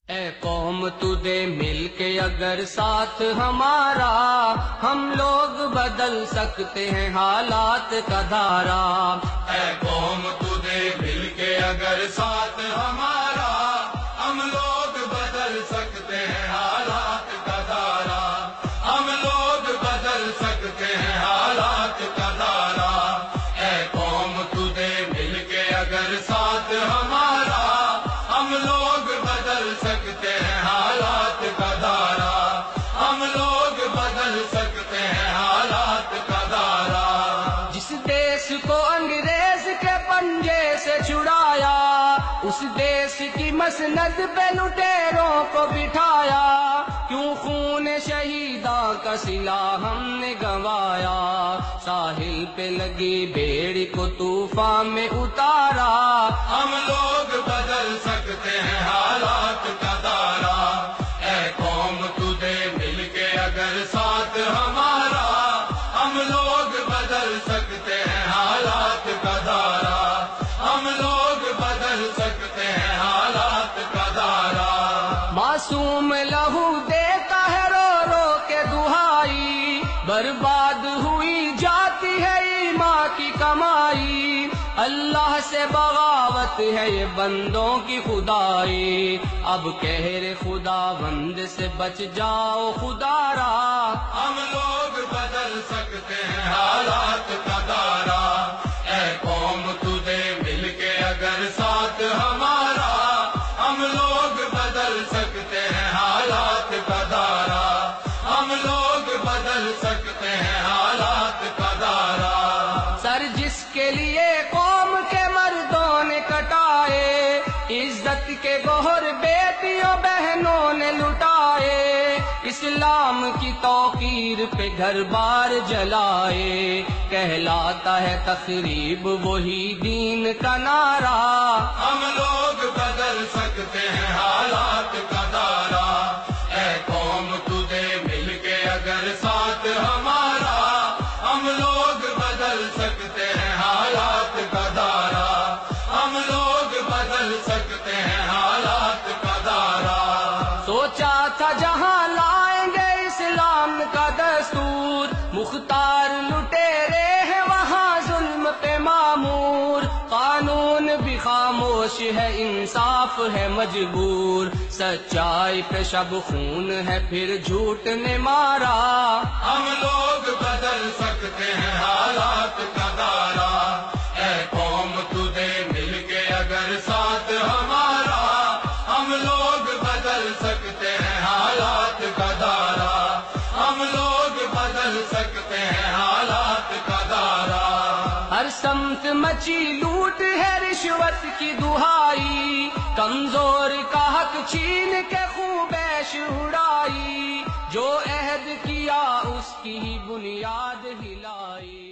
اے قوم تو دے مل کے اگر ساتھ ہمارا، ہم لوگ بدل سکتے ہیں حالات کا دھارا۔ اے قوم تو دے مل کے اگر ساتھ ہمارا، ہم لوگ بدل سکتے ہیں حالات کا دھارا۔ ہم لوگ بدل سکتے ہیں حالات کا دھارا۔ اے قوم تو دے مل کے اگر ساتھ ہمارا، ہم لوگ بدل سکتے ہیں حالات کا دھارا۔ ہم لوگ بدل سکتے ہیں حالات کا دھارا۔ جس دیس کو انگریز کے پنجے سے چھڑایا، اس دیس کی مسند پہ لٹیروں کو بٹھایا، کیوں خون شہیداں کا صلہ ہم نے گنوایا، ساحل پہ لگی بیڑی کو طوفان میں اتارا۔ ہم لوگ بدل سکتے ہیں حالات کا دھارا۔ اے قوم تو دے مل کے اگر ساتھ ہمارا، ہم لوگ بدل سکتے ہیں حالات کا دھارا۔ ہم لوگ بدل سکتے ہیں حالات کا دھارا۔ معصوم لہو دیتا ہے رو رو کے دہائی، برباد ہوئی جاتی ہے ایمان کی کمائی، اللہ سے بغاوت ہے یہ بندوں کی خدائی، اب قہر خداوند سے بچ جاؤ خدا را۔ ہم لوگ بدل سکتے ہیں حالات کا دھارا۔ اے قوم تو دے مل کے اگر ساتھ ہمارا، ہم لوگ بدل سکتے ہیں حالات کا دھارا۔ ہم لوگ بدل سکتے ہیں حالات کا دھارا۔ سر جس کے لیے قوم کے مردوں نے کٹائے، عزت کے گوہر بیٹیوں بہنوں نے لٹائے، اسلام کی توقیر پہ گھر بار جلائے، کہلاتا ہے تخریب وہی دین کا نعرہ۔ ہم لوگ بدل سکتے ہیں حالات کا دھارا۔ اے قوم تو دے مل کے اگر ساتھ ہمارا، ہم لوگ بدل سکتے ہیں حالات کا دھارا۔ ہم لوگ بدل سکتے ہیں حالات کا دھارا۔ سوچا تھا جہاں لائیں گے اسلام کا دستور، مختار لٹیرے ہیں وہاں ظلم پہ معمور، قانون بھی خاموش ہے انصاف ہے مجبور، سچائی پہ شب خون ہے پھر جھوٹ نے مارا۔ ہم لوگ بدل سکتے ہیں حالات کا دھارا۔ اے قوم تو دے مل کے اگر ساتھ ہمارا، ہم لوگ بدل سکتے ہیں حالات کا دھارا۔ ہم لوگ بدل سکتے ہیں حالات کا دھارا۔ ہر سمت مچی لوٹ ہے رشوت کی دہائی، کمزور کا حق چھین کے خوبیش اڑائی، جو عہد کیا اس کی ہی بنیاد ہلائی۔